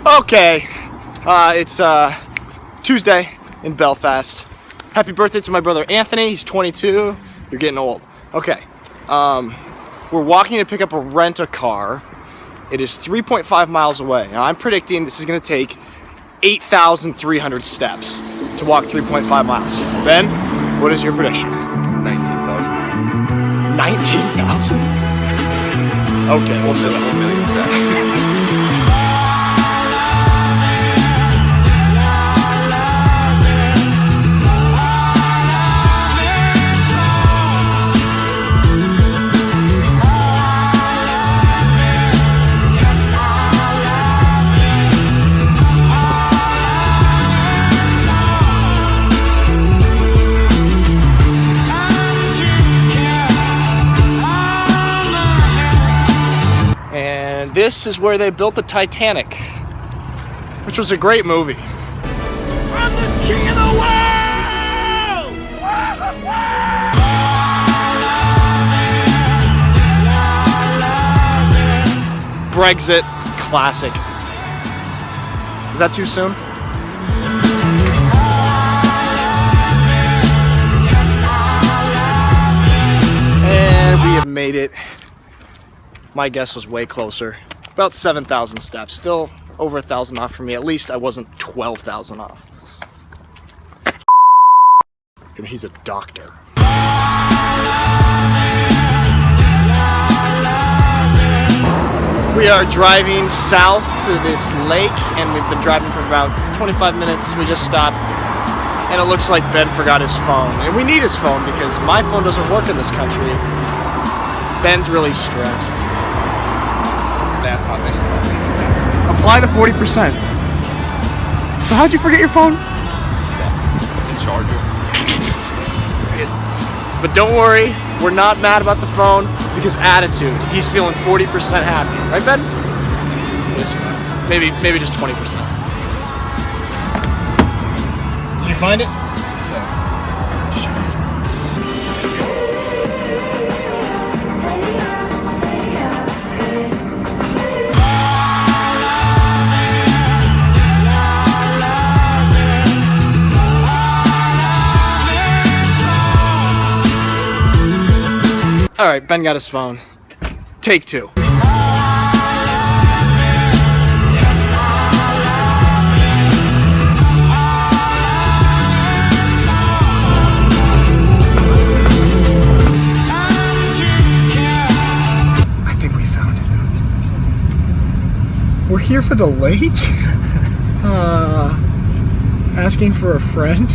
Okay, it's Tuesday in Belfast. Happy birthday to my brother Anthony. He's 22. You're getting old. Okay, we're walking to pick up a rent-a-car. It is 3.5 miles away. Now I'm predicting this is going to take 8,300 steps to walk 3.5 miles. Ben, what is your prediction? 19,000. 19,000? Okay, we'll see. A whole million steps. And this is where they built the Titanic, which was a great movie. I'm the king of the world! Brexit, classic. Is that too soon? And we have made it. My guess was way closer. About 7,000 steps. Still over 1,000 off for me. At least I wasn't 12,000 off. And he's a doctor. We are driving south to this lake, and we've been driving for about 25 minutes. We just stopped, and it looks like Ben forgot his phone. And we need his phone because my phone doesn't work in this country. Ben's really stressed. That's not me. Apply the 40%. So how'd you forget your phone? It's a charger. But don't worry, we're not mad about the phone because attitude. He's feeling 40% happy. Right, Ben? Yes, maybe just 20%. Did you find it? All right, Ben got his phone. Take two. I think we found it. We're here for the lake? Asking for a friend?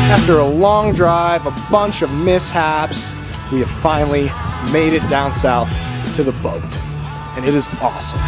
After a long drive, a bunch of mishaps, we have finally made it down south to the boat. And it is awesome.